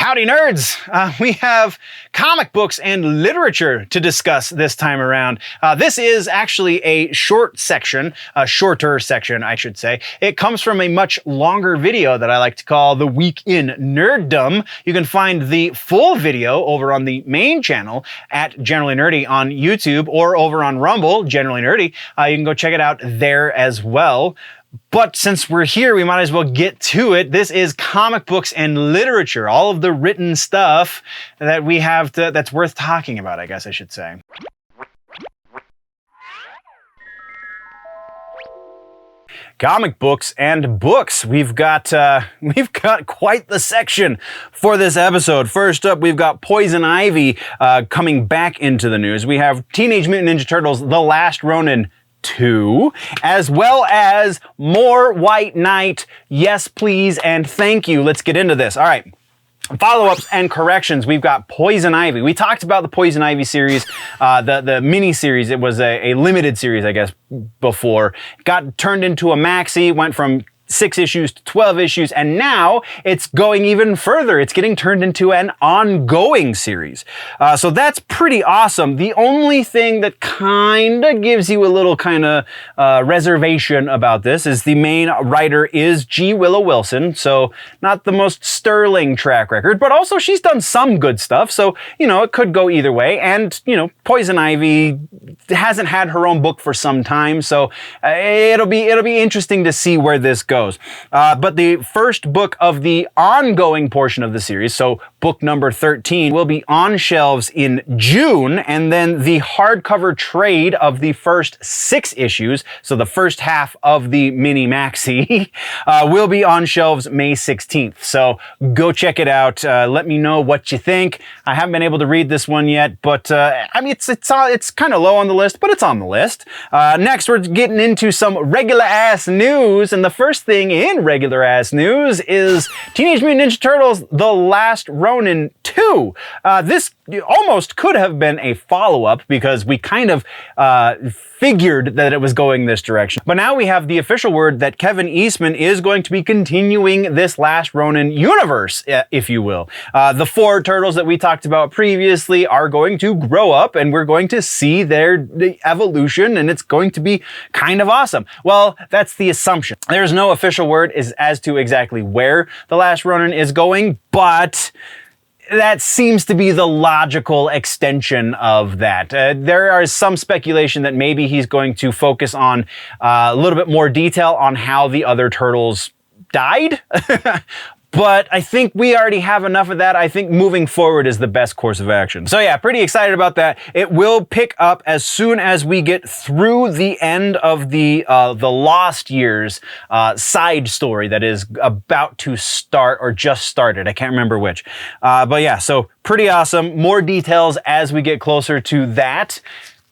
Howdy nerds! We have comic books and literature to discuss this time around. This is actually a shorter section, I should say. It comes from a much longer video that I like to call The Week in Nerddom. You can find the full video over on the main channel at Generally Nerdy on YouTube or over on Rumble, Generally Nerdy. You can go check it out there as well. But since we're here, we might as well get to it. This is comic books and literature, all of the written stuff that we have that's worth talking about, I guess I should say. Comic books and books. We've got quite the section for this episode. First up, we've got Poison Ivy coming back into the news. We have Teenage Mutant Ninja Turtles: The Last Ronin 2, as well as more White Knight. Yes, please, and thank you. Let's get into this. All right. Follow-ups and corrections. We've got Poison Ivy. We talked about the Poison Ivy series, the mini-series. It was a limited series, I guess, before. Got turned into a maxi, went from 6 issues to 12 issues, and now it's going even further. It's getting turned into an ongoing series. So that's pretty awesome. The only thing that kind of gives you a little reservation about this is the main writer is G. Willow Wilson, so not the most sterling track record, but also she's done some good stuff, so, you know, it could go either way. And, you know, Poison Ivy hasn't had her own book for some time, so it'll be interesting to see where this goes. But the first book of the ongoing portion of the series, so book number 13, will be on shelves in June, and then the hardcover trade of the first 6 issues, so the first half of the mini maxi, will be on shelves May 16th. So go check it out. Let me know what you think. I haven't been able to read this one yet, but I mean, it's kind of low on the list, but it's on the list. Next, we're getting into some regular ass news, and the first thing in regular ass news is Teenage Mutant Ninja Turtles: The Last Ronin 2. This almost could have been a follow-up because we kind of figured that it was going this direction. But now we have the official word that Kevin Eastman is going to be continuing this Last Ronin universe, if you will. The 4 turtles that we talked about previously are going to grow up, and we're going to see their evolution, and it's going to be kind of awesome. Well, that's the assumption. There's no official word as to exactly where The Last Ronin is going, but that seems to be the logical extension of that. There is some speculation that maybe he's going to focus on a little bit more detail on how the other turtles died. But I think we already have enough of that. I think moving forward is the best course of action. So yeah, pretty excited about that. It will pick up as soon as we get through the end of the Lost Years side story that is about to start or just started. I can't remember which. But yeah, so pretty awesome. More details as we get closer to that.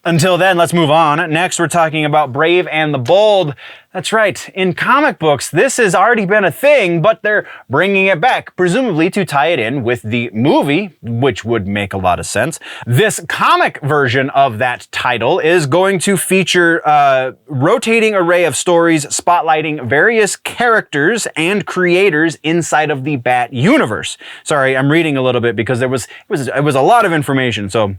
Until then, let's move on. Next, we're talking about Brave and the Bold. That's right. In comic books, this has already been a thing, but they're bringing it back, presumably to tie it in with the movie, which would make a lot of sense. This comic version of that title is going to feature a rotating array of stories spotlighting various characters and creators inside of the Bat universe. Sorry, I'm reading a little bit because it was a lot of information, so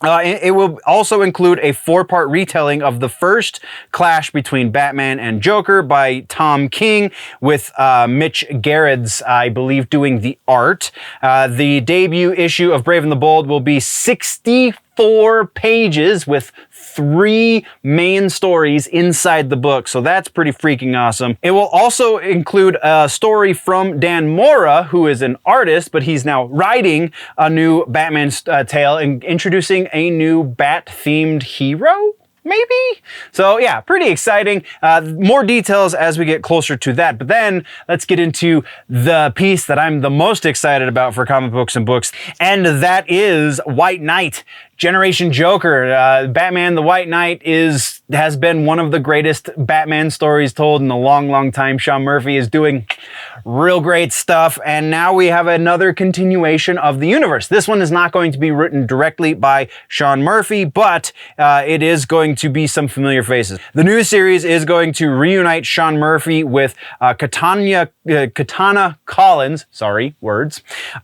it will also include a 4-part retelling of the first clash between Batman and Joker by Tom King, with Mitch Gerads, I believe, doing the art. The debut issue of Brave and the Bold will be 64 pages with 3 main stories inside the book, so that's pretty freaking awesome. It will also include a story from Dan Mora, who is an artist, but he's now writing a new Batman tale and introducing a new Bat-themed hero? Maybe? So yeah, pretty exciting. More details as we get closer to that. But then let's get into the piece that I'm the most excited about for comic books and books, and that is White Knight. Generation Joker. Batman the White Knight has been one of the greatest Batman stories told in a long, long time. Sean Murphy is doing real great stuff, and now we have another continuation of the universe. This one is not going to be written directly by Sean Murphy, but it is going to be some familiar faces. The new series is going to reunite Sean Murphy with Katana Collins,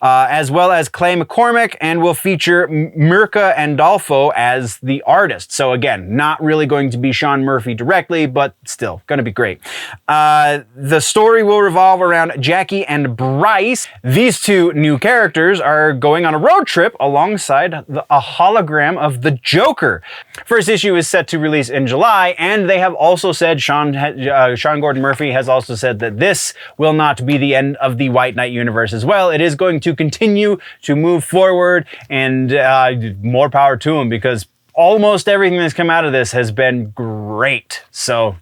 as well as Clay McCormick, and will feature Mirka Andolfo as the artist. So again, not really going to be Sean Murphy directly, but still going to be great. The story will revolve around Jackie and Bryce. These two new characters are going on a road trip alongside a hologram of the Joker. First issue is set to release in July, and they have also said, Sean Gordon Murphy has also said that this will not be the end of the White Knight universe as well. It is going to continue to move forward, and more power to him, because almost everything that's come out of this has been great. So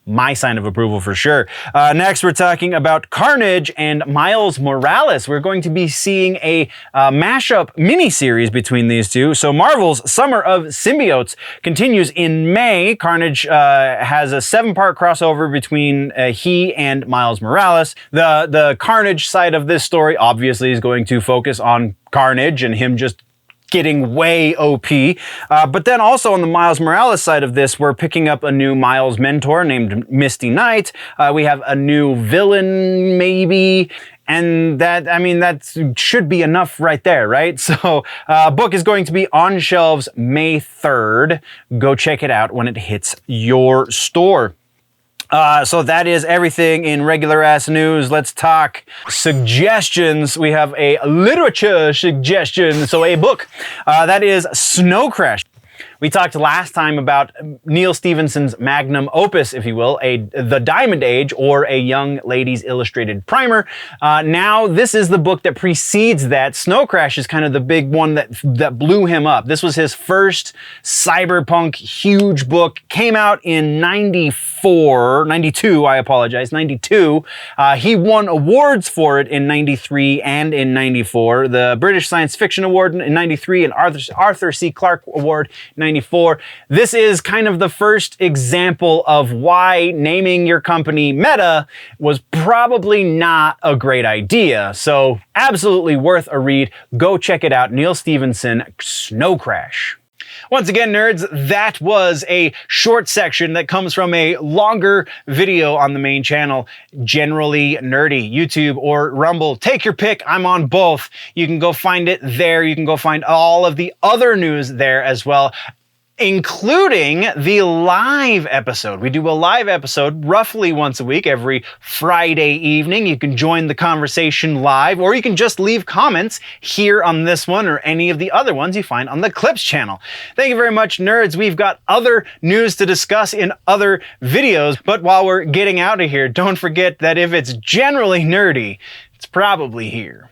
my sign of approval for sure. Next, we're talking about Carnage and Miles Morales. We're going to be seeing a mashup miniseries between these two. So Marvel's Summer of Symbiotes continues in May. Carnage has a 7-part crossover between he and Miles Morales. The Carnage side of this story obviously is going to focus on Carnage and him just getting way OP. But then also on the Miles Morales side of this, we're picking up a new Miles mentor named Misty Knight. We have a new villain, maybe. And that should be enough right there, right? So, book is going to be on shelves May 3rd. Go check it out when it hits your store. So that is everything in regular ass news. Let's talk suggestions. We have a literature suggestion, so a book. That is Snow Crash. We talked last time about Neil Stephenson's magnum opus, if you will, The Diamond Age, or a young lady's illustrated primer. Now, this is the book that precedes that. Snow Crash is kind of the big one that blew him up. This was his first cyberpunk huge book. Came out in 92. He won awards for it in 93 and in 94. The British Science Fiction Award in 93 and Arthur C. Clarke Award in 94. This is kind of the first example of why naming your company Meta was probably not a great idea. So absolutely worth a read. Go check it out. Neil Stephenson, Snow Crash. Once again, nerds, that was a short section that comes from a longer video on the main channel, Generally Nerdy, YouTube or Rumble. Take your pick. I'm on both. You can go find it there. You can go find all of the other news there as well, including the live episode. We do a live episode roughly once a week, every Friday evening. You can join the conversation live, or you can just leave comments here on this one or any of the other ones you find on the Clips channel. Thank you very much, nerds. We've got other news to discuss in other videos, but while we're getting out of here, don't forget that if it's generally nerdy, it's probably here.